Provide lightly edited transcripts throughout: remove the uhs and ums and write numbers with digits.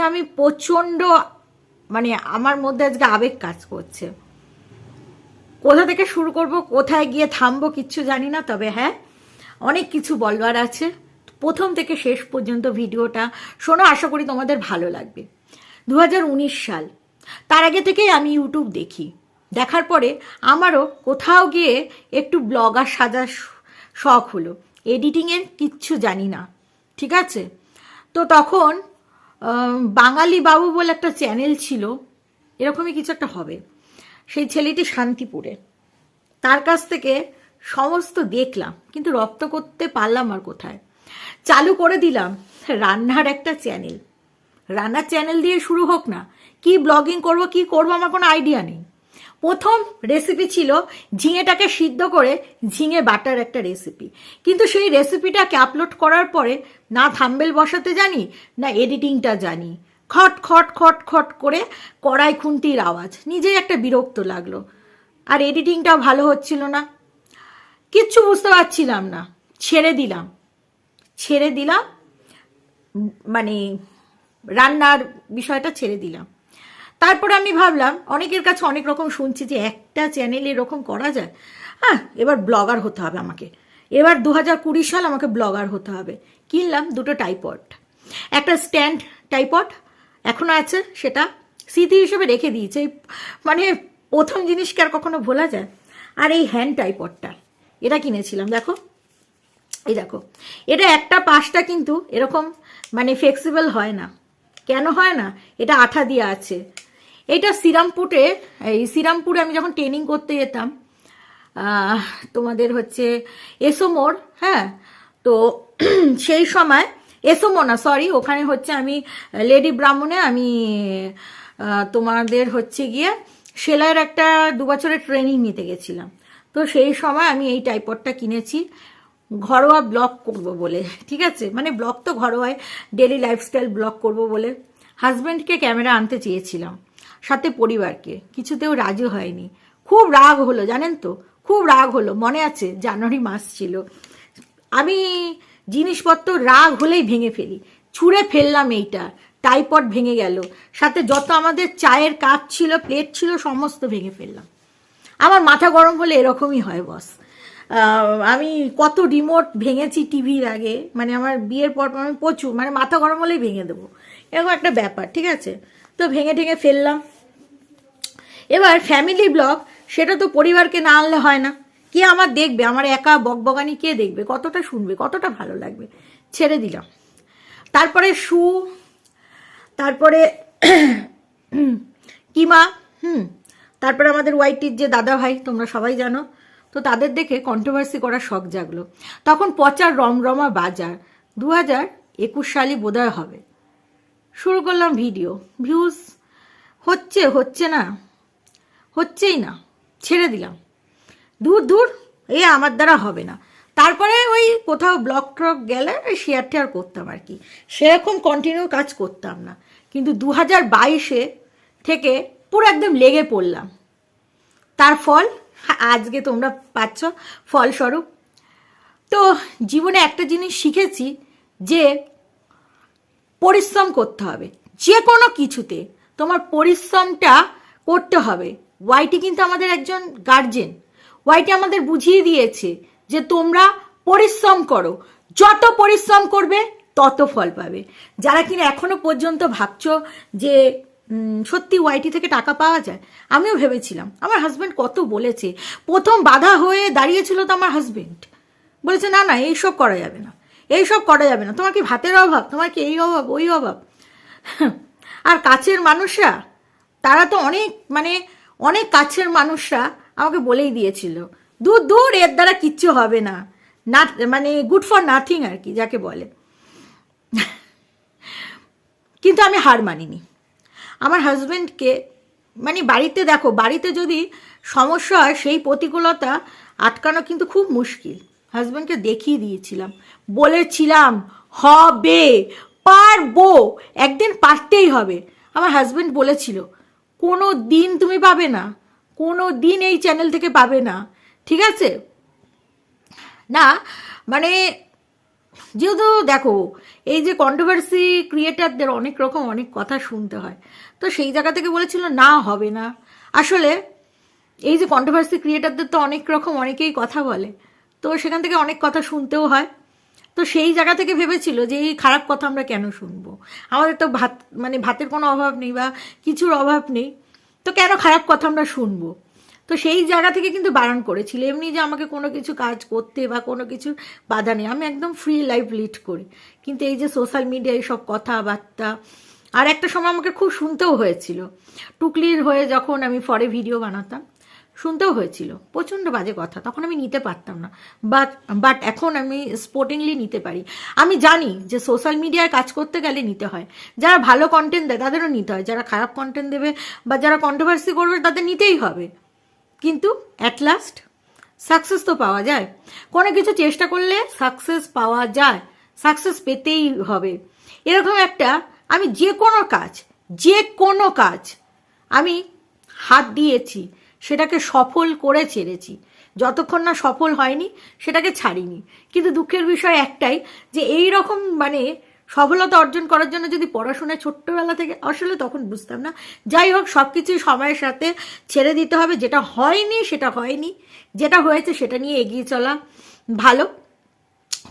আমি প্রচণ্ড মানে আমার মধ্যে আজকে আবেগ কাজ করছে। কোথা থেকে শুরু করব, কোথায় গিয়ে থামবো কিচ্ছু জানি না, তবে হ্যাঁ অনেক কিছু বলবার আছে। প্রথম থেকে শেষ পর্যন্ত ভিডিওটা শোনো, আশা করি তোমাদের ভালো লাগবে। 2019 সাল, তার আগে থেকেই আমি ইউটিউব দেখি। দেখার পরে আমারও কোথাও গিয়ে একটু ব্লগার সাজার শখ হলো। এডিটিংয়ের কিচ্ছু জানি না, ঠিক আছে। তো তখন বাঙালি বাবু বলে একটা চ্যানেল ছিল, এরকমই কিছু একটা হবে। সেই ছেলেটি শান্তিপুরে, তার কাছ থেকে সমস্ত দেখলাম, কিন্তু রপ্ত করতে পারলাম আর কোথায়। চালু করে দিলাম রান্নার একটা চ্যানেল। রান্নার চ্যানেল দিয়ে শুরু হোক না, কি ব্লগিং করব কি করব আমার কোনো আইডিয়া নেই। প্রথম রেসিপি ছিল ঝিঙেটাকে সিদ্ধ করে ঝিঙে বাটার একটা রেসিপি, কিন্তু সেই রেসিপিটাকে আপলোড করার পরে না থাম্বনেল বসাতে জানি না এডিটিংটা জানি। খট খট খট খট করে কড়াই খুন্তির আওয়াজ, নিজেই একটা বিরক্ত লাগলো। আর এডিটিংটাও ভালো হচ্ছিল না, কিচ্ছু বুঝতে পারছিলাম না। ছেড়ে দিলাম মানে রান্নার বিষয়টা ছেড়ে দিলাম। তারপরে আমি ভাবলাম, অনেকের কাছে অনেক রকম শুনছি যে একটা চ্যানেল এরকম করা যায়, হ্যাঁ এবার ব্লগার হতে হবে আমাকে। এবার 2020 সাল আমাকে ব্লগার হতে হবে। কিনলাম দুটো টাইপড, একটা স্ট্যান্ড টাইপড এখনো আছে, সেটা স্মৃতি হিসেবে রেখে দিয়েছে। মানে প্রথম জিনিসকে আর কখনো ভোলা যায়। আর এই হ্যান্ড টাইপডটা, এটা কিনেছিলাম, দেখো এই দেখো, এটা একটা পাশটা কিন্তু এরকম মানে ফ্লেক্সিবল হয় না। কেন হয় না? এটা আঠা দিয়ে আছে। এইটা শ্রীরামপুরে আমি যখন ট্রেনিং করতে যেতাম, তোমাদের হচ্ছে এসোমোর, হ্যাঁ, তো সেই সময় এসোমো না সরি, ওখানে হচ্ছে আমি লেডি ব্রাহ্মণে আমি তোমাদের হচ্ছে গিয়ে সেলাইয়ের একটা 2 বছরের ট্রেনিং নিতে গেছিলাম। তো সেই সময় আমি এই টাইপডটা কিনেছি ঘরোয়া ব্লগ করব বলে, ঠিক আছে, মানে ব্লগ তো ঘরোয়াই, ডেলি লাইফস্টাইল ব্লগ করব বলে। হাজব্যান্ডকে ক্যামেরা আনতে চেয়েছিলাম, সাথে পরিবারকে, কিছুতেও রাজি হয়নি। খুব রাগ হলো জানেন তো, খুব রাগ হলো। মনে আছে জানুয়ারি মাস ছিল, আমি জিনিসপত্র রাগ হলেই ভেঙে ফেলি, ছুঁড়ে ফেললাম। এইটা টাইপড ভেঙে গেল, সাথে যত আমাদের চায়ের কাপ ছিল প্লেট ছিল সমস্ত ভেঙে ফেললাম। আমার মাথা গরম হলে এরকমই হয় বস। আমি কত রিমোট ভেঙেছি টিভির আগে, মানে আমার বিয়ের পর আমি প্রচুর, মানে মাথা গরম হলেই ভেঙে দেবো, এরকম একটা ব্যাপার, ঠিক আছে। তো ভেঙে ঠেঙে ফেললাম। এবার ফ্যামিলি ব্লগ, সেটা তো পরিবারকে না আনলে হয় না। কে আমার দেখবে? আমার একা বকবগানি কে দেখবে? কতটা শুনবে? কতটা ভালো লাগবে? ছেড়ে দিলাম। তারপরে তারপরে কিমা, তারপরে আমাদের ওয়াইটির যে দাদা ভাই, তোমরা সবাই জানো, তো তাদের দেখে কন্ট্রোভার্সি করার শখ জাগলো। তখন পচার রমরমা বাজার, 2021 সালই বোধহয় হবে। শুরু করলাম ভিডিও, ভিউজ হচ্ছে না, হচ্ছেই না, ছেড়ে দিলাম। দূর এ আমার দ্বারা হবে না। তারপরে ওই কোথাও ব্লগ ট্রক গেলে শেয়ার টেয়ার করতাম আর কি, সেরকম কন্টিনিউ কাজ করতাম না। কিন্তু 2022 থেকে পুরো একদম লেগে পড়লাম। তার ফল আজকে তোমরা পাচ্ছ ফলস্বরূপ। তো জীবনে একটা জিনিস শিখেছি যে পরিশ্রম করতে হবে, যে কোনো কিছুতে তোমার পরিশ্রমটা করতে হবে। ওয়াইটি কিন্তু আমাদের একজন গার্জেন, ওয়াইটি আমাদের বুঝিয়ে দিয়েছে যে তোমরা পরিশ্রম করো, যত পরিশ্রম করবে তত ফল পাবে। যারা কিনা এখনো পর্যন্ত ভাবছো যে সত্যি ওয়াইটি থেকে টাকা পাওয়া যায়, আমিও ভেবেছিলাম। আমার হাজব্যান্ড কত বলেছে, প্রথম বাধা হয়ে দাঁড়িয়েছিল তো আমার হাজব্যান্ড, বলেছে না না এইসব করা যাবে না, এইসব করা যাবে না, তোমার কি ভাতের অভাব, তোমার কি এই অভাব ওই অভাব। আর কাছের মানুষরা, তারা তো অনেক কাছের মানুষরা আমাকে বলেই দিয়েছিল দূর এর দ্বারা কিচ্ছু হবে না, মানে গুড ফর নাথিং আর কি যাকে বলে। কিন্তু আমি হার মানিনি। আমার হাজব্যান্ডকে মানে বাড়িতে দেখো, বাড়িতে যদি সমস্যা হয় সেই প্রতিকূলতা আটকানো কিন্তু খুব মুশকিল। হাজব্যান্ডকে দেখিয়ে দিয়েছিলাম, বলেছিলাম হবে, পারবো, একদিন পারতেই হবে। আমার হাজব্যান্ড বলেছিল কোনো দিন তুমি পাবে না, কোনো দিন এই চ্যানেল থেকে পাবে না, ঠিক আছে না, মানে যেহেতু দেখো এই যে কন্ট্রোভার্সি ক্রিয়েটারদের অনেক রকম অনেক কথা শুনতে হয়, তো সেই জায়গা থেকে বলেছিল না হবে না। আসলে এই যে কন্ট্রোভার্সি ক্রিয়েটারদের তো অনেক রকম অনেকেই কথা বলে, তো সেখান থেকে অনেক কথা শুনতেও হয়। তো সেই জায়গা থেকে ভেবেছিল যে এই খারাপ কথা আমরা কেন শুনবো, আমাদের তো ভাতের কোনো অভাব নেই বা কিছুর অভাব নেই, তো কেন খারাপ কথা আমরা শুনবো। তো সেই জায়গা থেকে কিন্তু বারণ করেছিল, এমনি যে আমাকে কোনো কিছু কাজ করতে বা কোনো কিছু বাধা নেই, আমি একদম ফ্রি লাইফ লিড করি। কিন্তু এই যে সোশ্যাল মিডিয়ায় সব কথাবার্তা, আর একটা সময় আমাকে খুব শুনতেও হয়েছিল, টুকলির হয়ে যখন আমি ফরে ভিডিও বানাতাম শুনতেও হয়েছিল প্রচণ্ড বাজে কথা, তখন আমি নিতে পারতাম না। বাট এখন আমি স্পোর্টিংলি নিতে পারি। আমি জানি যে সোশ্যাল মিডিয়ায় কাজ করতে গেলে নিতে হয়, যারা ভালো কন্টেন্ট দেয় তাদেরও নিতে হয়, যারা খারাপ কন্টেন্ট দেবে বা যারা কন্ট্রোভার্সি করবে তাদের নিতেই হবে। কিন্তু অ্যাট লাস্ট সাকসেস তো পাওয়া যায়, কোনো কিছু চেষ্টা করলে সাকসেস পাওয়া যায়, সাকসেস পেতেই হবে। এরকম একটা আমি যে কোনো কাজ আমি হাত দিয়েছি, সেটাকে সফল করে ছেড়েছি, যতক্ষণ না সফল হয়নি সেটাকে ছাড়িনি। কিন্তু দুঃখের বিষয় একটাই যে এই রকম সফলতা অর্জন করার জন্য যদি পড়াশোনায় ছোট্টবেলা থেকে আসলে তখন বুঝতাম না। যাই হোক, সব কিছুই সময়ের সাথে ছেড়ে দিতে হবে, যেটা হয়নি সেটা হয়নি, যেটা হয়েছে সেটা নিয়ে এগিয়ে চলা ভালো।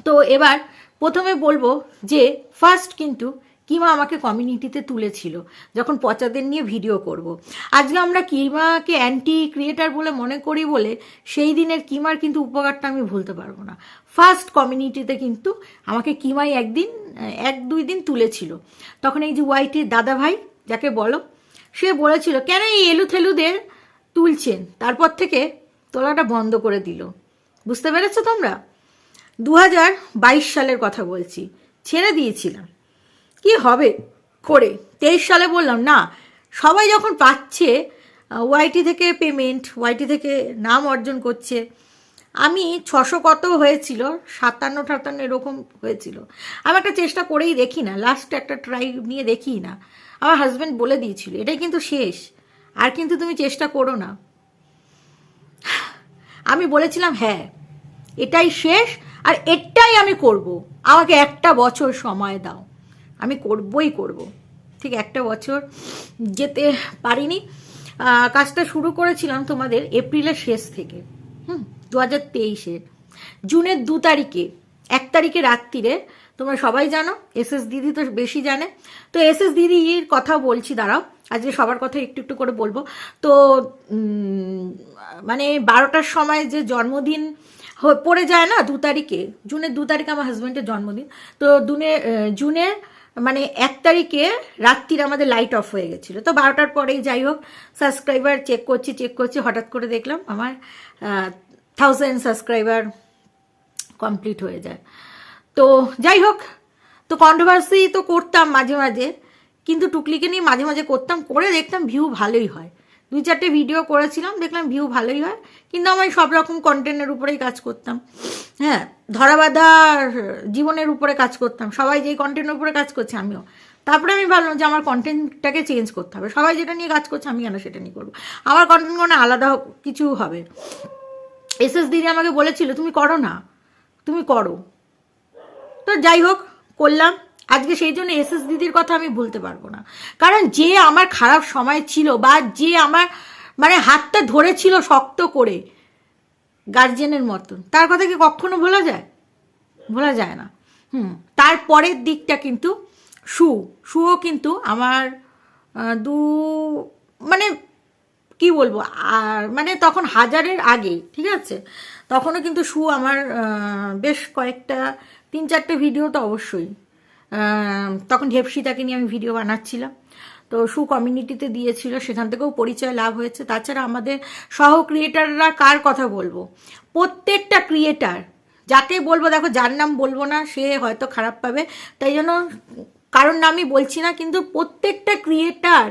তো এবার প্রথমে বলবো যে ফার্স্ট কিন্তু কিমা আমাকে কমিউনিটিতে তুলেছিল যখন পচাদের নিয়ে ভিডিও করব। আজকে আমরা কিমাকে অ্যান্টি ক্রিয়েটার বলে মনে করি বলে সেই দিনের কিমার কিন্তু উপকারটা আমি ভুলতে পারবো না। ফার্স্ট কমিউনিটিতে কিন্তু আমাকে কিমাই এক দুই দিন তুলেছিল, তখন এই যে ওয়াইটির দাদা ভাই যাকে বলো, সে বলেছিল কেন এই এলুথেলুদের তুলছেন, তারপর থেকে তোলাটা বন্ধ করে দিল। বুঝতে পেরেছো তোমরা? 2022 সালের কথা বলছি, ছেড়ে দিয়েছিলাম, কি হবে করে 23 সালে বললাম না, সবাই যখন পাচ্ছে ওয়াইটি থেকে পেমেন্ট, ওয়াইটি থেকে নাম অর্জন করছে, আমি 600 কত হয়েছিল, 57 এরকম হয়েছিল, আমি একটা চেষ্টা করেই দেখি না, লাস্ট একটা ট্রাই নিয়ে দেখি না, আমার হাজব্যান্ড বলে দিয়েছিল এটাই কিন্তু শেষ, আর কিন্তু তুমি চেষ্টা করো না। আমি বলেছিলাম হ্যাঁ এটাই শেষ, আর এটাই আমি করব, আমাকে একটা বছর সময় দাও, আমি করবই করব। ঠিক একটা বছর যেতে পারিনি, কাজটা শুরু করেছিলাম তোমাদের এপ্রিলের শেষ থেকে, 2023-এর জুনের 2 তারিখে, 1 তারিখে রাত্রিরে, তোমরা সবাই জানো, এসএস দিদি তো বেশি জানে, তো এসএস দিদির কথা বলছি, দাঁড়াও আজকে সবার কথা একটু একটু করে বলবো। তো 12টার সময় যে জন্মদিন পড়ে যায় না 2 তারিখে, জুনের 2 তারিখে আমার হাজব্যান্ডের জন্মদিন, তো জুনের 1 তারিখে রাত্রির আমাদের লাইট অফ হয়ে গেছিলো, তো 12টার পরেই যাই হোক সাবস্ক্রাইবার চেক করছি, হঠাৎ করে দেখলাম আমার 1000 সাবস্ক্রাইবার কমপ্লিট হয়ে যায়। তো যাই হোক, তো কন্ট্রোভার্সি তো করতাম মাঝে মাঝে, কিন্তু টুকলিকে নিয়ে মাঝে মাঝে করতাম, করে দেখতাম ভিউ ভালোই হয়, 2-4টে ভিডিও করেছিলাম, দেখলাম ভিউ ভালোই হয়, কিন্তু আমি সব রকম কন্টেন্টের উপরেই কাজ করতাম, হ্যাঁ, ধরাবাঁধা জীবনের উপরে কাজ করতাম, সবাই যেই কন্টেন্টের উপরে কাজ করছে আমিও। তারপরে আমি ভাবলাম যে আমার কন্টেন্টটাকে চেঞ্জ করতে হবে, সবাই যেটা নিয়ে কাজ করছে আমি কেন সেটা নিয়ে করবো, আমার কন্টেন্ট কোনো আলাদা কিছু হবে। এসএস দিদি আমাকে বলেছিল তুমি করো না, তুমি করো, তো যাই হোক করলাম। আজকে সেই জন্য এসএস দিদির কথা আমি ভুলতে পারবো না, কারণ যে আমার খারাপ সময় ছিল বা যে আমার হাতটা ধরেছিল শক্ত করে গার্জেনের মতন, তার কথা কি কখনো ভোলা যায়? ভোলা যায় না। তারপরের দিকটা কিন্তু শুও কিন্তু আমার কি বলবো, আর তখন 1000-এর আগে, ঠিক আছে, তখনও কিন্তু আমার বেশ কয়েকটা 3-4টে ভিডিও তো অবশ্যই, তখন ঢেপসিতাকে নিয়ে আমি ভিডিও বানাচ্ছিলাম, তো কমিউনিটিতে দিয়েছিল, সেখান থেকেও পরিচয় লাভ হয়েছে। তাছাড়া আমাদের সহ ক্রিয়েটাররা কার কথা বলবো, প্রত্যেকটা ক্রিয়েটার যাকে বলবো, দেখো যার নাম বলবো না সে হয়তো খারাপ পাবে, তাই জন্য কারণ নামই বলছি না, কিন্তু প্রত্যেকটা ক্রিয়েটার,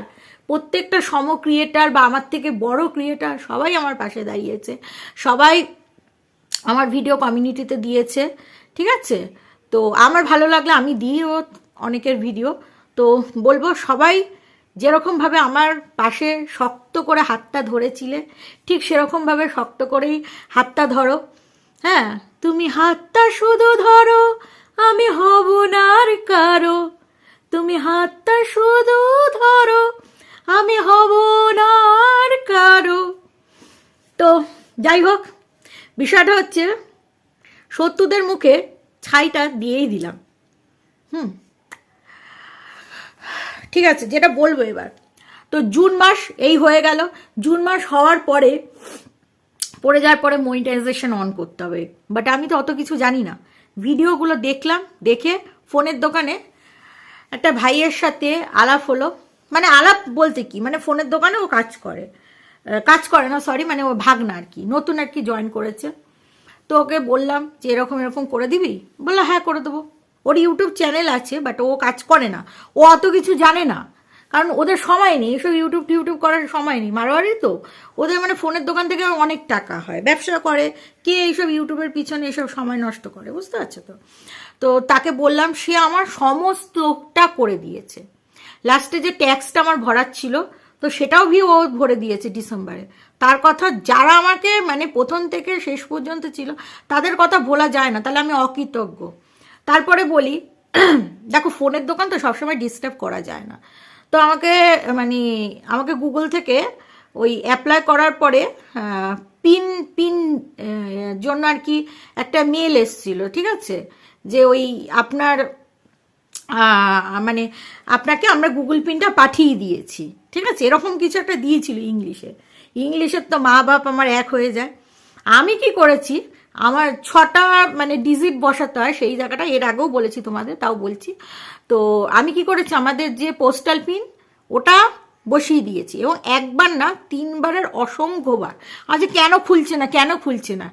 প্রত্যেকটা সম ক্রিয়েটার বা আমার থেকে বড় ক্রিয়েটার সবাই আমার পাশে দাঁড়িয়েছে, সবাই আমার ভিডিও কমিউনিটিতে দিয়েছে, ঠিক আছে। তো আমার ভালো লাগলে আমি দিইও অনেকের ভিডিও, তো বলবো সবাই যেরকমভাবে আমার পাশে শক্ত করে হাতটা ধরেছিলে, ঠিক সেরকমভাবে শক্ত করেই হাতটা ধরো, হ্যাঁ, তুমি হাতটা শুধু ধরো আমি হব না আর কারো, তুমি হাতটা শুধু ধরো, আমি হব না আর কারো। তো যাই হোক, বিষয়টা হচ্ছে শত্রুদের মুখে ছাইটা দিয়েই দিলাম। ঠিক আছে, যেটা বলবো এবার, তো জুন মাস এই হয়ে গেল। জুন মাস হওয়ার পরে পড়ে যাওয়ার পরে মনিটাইজেশন অন করতে হবে, বাট আমি তো অত কিছু জানি না। ভিডিওগুলো দেখলাম, দেখে ফোনের দোকানে একটা ভাইয়ের সাথে আলাপ হলো। মানে আলাপ বলতে কি, মানে ফোনের দোকানে ও কাজ করে না সরি, মানে ও ভাগনা আর কি, নতুন আর কি জয়েন করেছে। তো ওকে বললাম যে এরকম এরকম করে দিবি, বললো হ্যাঁ করে দেবো। ওর ইউটিউব চ্যানেল আছে, বাট ও কাজ করে না, ও অত কিছু জানে না, কারণ ওদের সময় নেই এসব ইউটিউব করার সময় নেই। মারোয়ারি তো, ওদের মানে ফোনের দোকান থেকে অনেক টাকা হয়, ব্যবসা করে, কে এইসব ইউটিউবের পিছনে এসব সময় নষ্ট করে, বুঝতে পারছো তো। তো তাকে বললাম, সে আমার সমস্তটা করে দিয়েছে। লাস্টে যে ট্যাক্সটা আমার ভরার ছিল, তো সেটাও ও ভরে দিয়েছে ডিসেম্বরে। তার কথা যারা আমাকে মানে প্রথম থেকে শেষ পর্যন্ত ছিল, তাদের কথা বলা যায় না, তাহলে আমি অকৃতজ্ঞ। তারপরে বলি, দেখো ফোনের দোকান তো সবসময় ডিস্টার্ব করা যায় না। তো আমাকে গুগল থেকে ওই অ্যাপ্লাই করার পরে পিন পিন জন্য আর কি একটা মেল এসছিল, ঠিক আছে, যে ওই আপনার মানে আপনাকে আমরা গুগল পিনটা পাঠিয়ে দিয়েছি, ঠিক আছে, এরকম কিছু একটা দিয়েছিল ইংলিশের তো মা বাপ আমার এক হয়ে যায়। আমি কি করেছি, আমার 6টা মানে ডিজিট বসাতে হয় সেই জায়গাটা, এর আগেও বলেছি তোমাদের, তাও বলছি। তো আমি কি করেছি, আমাদের যে পোস্টাল পিন ওটা বসিয়ে দিয়েছি, এবং একবার না 3বারের অসংখ্যবার। আজ কেন খুলছে না,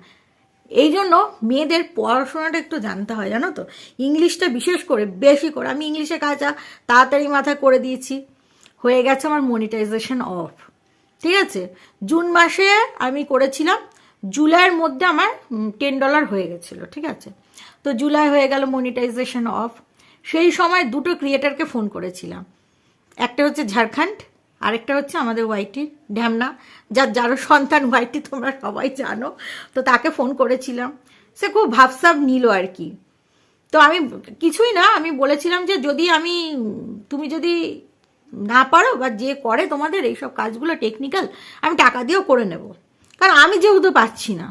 এই জন্য মেয়েদের পড়াশোনাটা একটু জানতে হয়, জানো তো, ইংলিশটা বিশেষ করে বেশি করে। আমি ইংলিশে কাজটা তাড়াতাড়ি মাথায় করে দিয়েছি, হয়ে গেছে আমার মনিটাইজেশন অফ, ঠিক আছে। জুন মাসে আমি করেছিলাম, জুলাইয়ের মধ্যে আমার $10 হয়ে গেছিলো, ঠিক আছে। তো জুলাই হয়ে গেল মনিটাইজেশন অফ। সেই সময় 2টো ক্রিয়েটারকে ফোন করেছিলাম, একটা হচ্ছে ঝাড়খণ্ড, আরেকটা হচ্ছে আমাদের ওয়াইটি ঢ্যামনা, যারও সন্তান ওয়াইটি তোমরা সবাই জানো। তো তাকে ফোন করেছিলাম, সে খুব ভাবসাব নিল আর কি। তো আমি কিছুই না, আমি বলেছিলাম যে তুমি যদি না পারো, বা যে করে তোমাদের এইসব কাজগুলো টেকনিক্যাল, আমি টাকা দিয়েও করে নেব, কারণ আমি যেহেতু পাচ্ছি না।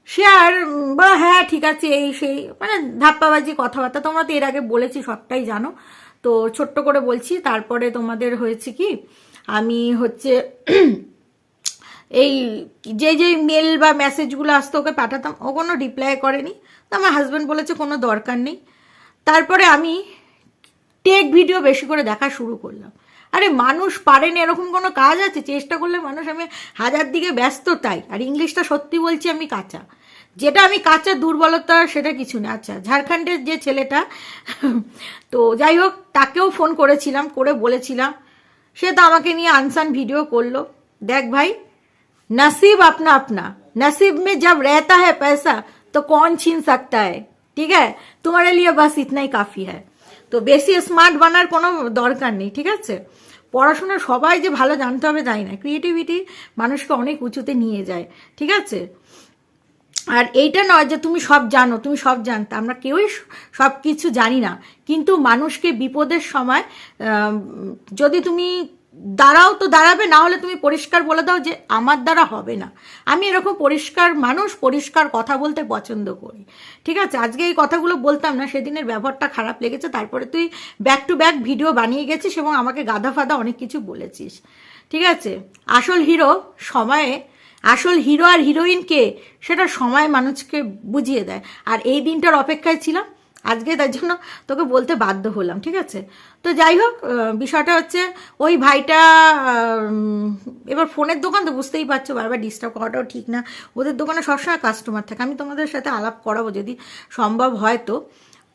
সে আর বা হ্যাঁ ঠিক আছে এই সেই মানে ধাপ্পাবাজি কথাবার্তা, তোমরা তো এর আগে বলেছি সবটাই জানো, তো ছোট্ট করে বলছি। তারপরে তোমাদের হয়েছে কি, আমি হচ্ছে এই যে মেল বা মেসেজগুলো আসতো ওকে পাঠাতাম, ও কোনো রিপ্লাই করেনি। তো আমার হাজব্যান্ড বলেছে কোনো দরকার নেই। তারপরে আমি টেক ভিডিও বেশি করে দেখা শুরু করলাম। আরে মানুষ পারেন এরকম কোনো কাজ আছে, চেষ্টা করলে মানুষ, আমি 1000 দিকে ব্যস্ত তাই। আর ইংলিশটা সত্যি বলছি আমি কাঁচা, যেটা আমি কাঁচা দুর্বলতা সেটা কিছু না। আচ্ছা, ঝাড়খণ্ডের যে ছেলেটা, তো যাই হোক, তাকেও ফোন করেছিলাম, করে বলেছিলাম, সে তো আমাকে নিয়ে আনসান ভিডিও করলো। দেখ ভাই, नसीब अपना अपना, नसीब में जब रहता है पैसा तो कौन छीन सकता है, ठीक है, तुम्हारे लिए बस इतना ही काफी है। তো বেশি স্মার্ট বানার কোনো দরকার নেই, ঠিক আছে। পড়াশোনা সবাই যে ভালো জানতে হবে তাই না, ক্রিয়েটিভিটি মানুষকে অনেক উঁচুতে নিয়ে যায়, ঠিক আছে। আর এইটা নয় যে তুমি সব জানো, তুমি সব জানতে, আমরা কেউই সব কিছু জানি না, কিন্তু মানুষকে বিপদের সময় যদি তুমি দাঁড়াও তো দাঁড়াবে, না হলে তুমি পরিষ্কার বলে দাও যে আমার দ্বারা হবে না। আমি এরকম পরিষ্কার মানুষ, পরিষ্কার কথা বলতে পছন্দ করি, ঠিক আছে। আজকে এই কথাগুলো বলতাম না, সেদিনের ব্যবহারটা খারাপ লেগেছে। তারপরে তুই ব্যাক টু ব্যাক ভিডিও বানিয়ে গেছিস এবং আমাকে গাদা ফাদা অনেক কিছু বলেছিস, ঠিক আছে। আসল হিরো আর হিরোইনকে সেটা সময় মানুষকে বুঝিয়ে দেয়। আর এই দিনটার অপেক্ষায় ছিলাম আজকে, তার জন্য তোকে বলতে বাধ্য হলাম, ঠিক আছে। তো যাই হোক, বিষয়টা হচ্ছে ওই ভাইটা এবার ফোনের দোকান তো বুঝতেই পারছো, বারবার ডিস্টার্ব করাটাও ঠিক না। ওদের দোকানে সবসময় কাস্টমার থাকে, আমি তোমাদের সাথে আলাপ করাবো যদি সম্ভব হয়।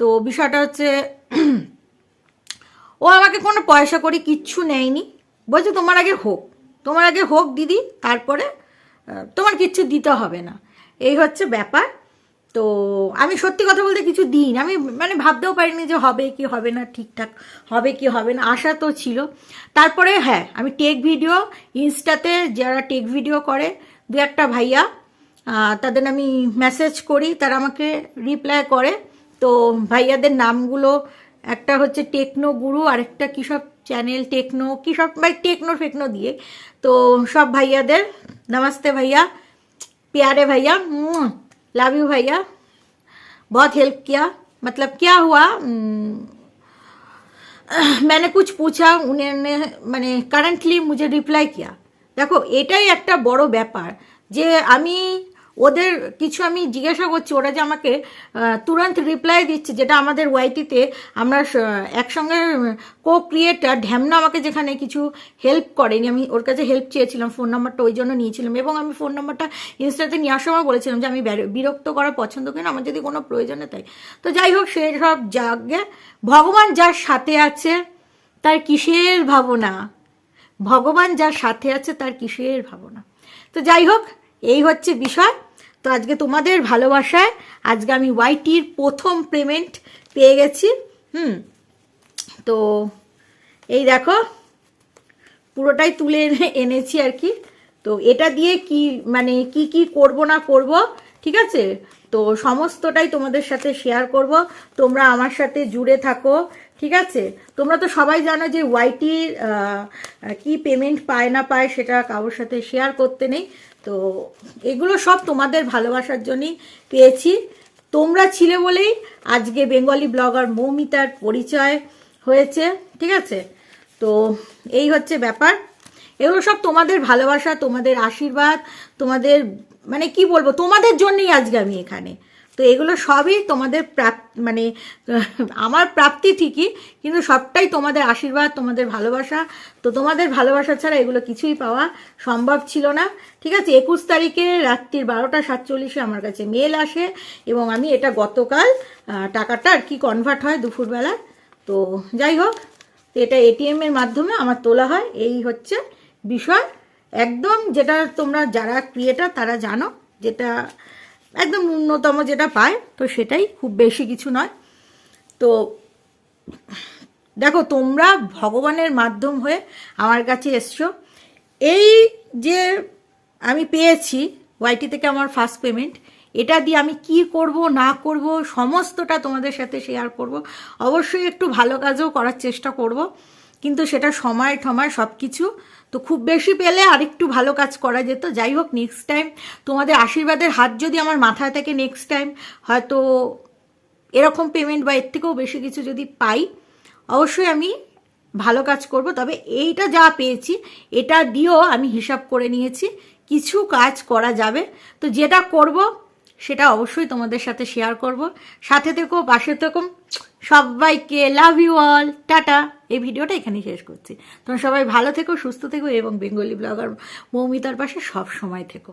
তো বিষয়টা হচ্ছে ও আমাকে কোনো পয়সা করি কিচ্ছু নেয়নি, বলছে তোমার আগে হোক দিদি, তারপরে তোমার কিচ্ছু দিতে হবে না, এই হচ্ছে ব্যাপার। তো আমি সত্যি কথা বলতে কিছু দিইনি, আমি মানে ভাবতেও পারিনি যে হবে কি হবে না, ঠিকঠাক হবে কি হবে না, আশা তো ছিল। তারপরে হ্যাঁ, আমি টেক ভিডিও ইনস্টাতে যারা টেক ভিডিও করে 2-1 ভাইয়া, তাদের আমি মেসেজ করি, তারা আমাকে রিপ্লাই করে। তো তো ভাইয়াদের নামগুলো একটা হচ্ছে টেকনো গুরু, আরেকটা কী সব চ্যানেল টেকনো কী সব টেকনো ফেকনো দিয়ে। তো সব ভাইয়াদের नमस्ते भैया, प्यारे भैया, लव यू भैया, बहुत हेल्प किया। मतलब क्या हुआ, मैंने कुछ पूछा, उन्होंने मैंने কারেন্টলি मुझे রিপ্লাই किया। দেখো এটাই একটা বড় ব্যাপার যে আমি ওদের কিছু আমি জিজ্ঞাসা করছি, ওরা যে আমাকে তুরন্ত রিপ্লাই দিচ্ছে, যেটা আমাদের ওয়াইটিতে আমরা একসঙ্গে কো ক্রিয়েটার ঢ্যামনা আমাকে যেখানে কিছু হেল্প করেনি, আমি ওর কাছে হেল্প চেয়েছিলাম, ফোন নাম্বারটা ওই জন্য নিয়েছিলাম, এবং আমি ফোন নাম্বারটা ইনস্টাতে নেওয়ার সময় বলেছিলাম যে আমি বিরক্ত করা পছন্দ করি না, আমার যদি কোনো প্রয়োজনে তাই। তো যাই হোক, সেই সব জাগে ভগবান যার সাথে আছে তার কিসের ভাবনা, ভগবান যার সাথে আছে তার কিসের ভাবনা। তো যাই হোক, এই হচ্ছে বিষয়। তো আজকে তোমাদের ভালোবাসায় আজকে আমি ওয়াইটির প্রথম পেমেন্ট পেয়ে গেছি। তো এই দেখো পুরোটাই তুলে এনেছি আর কি। তো এটা দিয়ে কি মানে কি করব না করব, ঠিক আছে, তো সমস্তটাই তোমাদের সাথে শেয়ার করব। তোমরা আমার সাথে জুড়ে থাকো, ঠিক আছে। তোমরা তো সবাই জানো যে ওয়াইটির কি পেমেন্ট পায় না পায় সেটা কারোর সাথে শেয়ার করতে নেই। তো এগুলো সব তোমাদের ভালোবাসার জন্যই পেয়েছি। তোমরা ছিলে বলেই আজকে বেঙ্গলি ব্লগার মৌমিতার পরিচয় হয়েছে, ঠিক আছে। তো এই হচ্ছে ব্যাপার, এগুলো সব তোমাদের ভালোবাসা, তোমাদের আশীর্বাদ, তোমাদের মানে কি বলবো, তোমাদের জন্যই আজকে আমি এখানে। তো এগুলো সবই তোমাদের মানে আমার প্রাপ্তি ঠিকই, কিন্তু সবটাই তোমাদের আশীর্বাদ, তোমাদের ভালোবাসা। তো তোমাদের ভালোবাসা ছাড়া এগুলো কিছুই পাওয়া সম্ভব ছিল না, ঠিক আছে। 21 তারিখে রাত্রির 12:47 আমার কাছে মেল আসে, এবং আমি এটা গতকাল টাকাটা আর কি কনভার্ট হয় দুপুরবেলা। তো যাই হোক, এটা এটিএম এর মাধ্যমে আমার তোলা হয়। এই হচ্ছে বিষয়, একদম যেটা তোমরা যারা ক্রিয়েটার তারা জানো, যেটা একদম ন্যূনতম যেটা পায়, তো সেটাই, খুব বেশি কিছু নয়। তো দেখো, তোমরা ভগবানের মাধ্যম হয়ে আমার কাছে এসছো। এই যে আমি পেয়েছি ওয়াইটি থেকে আমার ফার্স্ট পেমেন্ট, এটা দিয়ে আমি কি করব না করব সমস্তটা তোমাদের সাথে শেয়ার করব। অবশ্যই একটু ভালো কাজও করার চেষ্টা করব, কিন্তু সেটা সময় ঠময় সব কিছু, তো খুব বেশি পেলে আরেকটু ভালো কাজ করা যেত। যাই হোক, নেক্সট টাইম তোমাদের আশীর্বাদের হাত যদি আমার মাথায় থাকে, নেক্সট টাইম হয়তো এরকম পেমেন্ট বা এর থেকেও বেশি কিছু যদি পাই, অবশ্যই আমি ভালো কাজ করব। তবে এইটা যা পেয়েছি এটা দিয়েও আমি হিসাব করে নিয়েছি, কিছু কাজ করা যাবে। তো যেটা করব সেটা অবশ্যই তোমাদের সাথে শেয়ার করব। সাথে থেকো, পাশে থেকো, সবাইকে লাভ ইউ অল, টাটা। এই ভিডিওটা এখানেই শেষ করছি। তোমরা সবাই ভালো থেকো, সুস্থ থেকো, এবং বেঙ্গলি ব্লগার মৌমিতার পাশে সব সময় থেকো।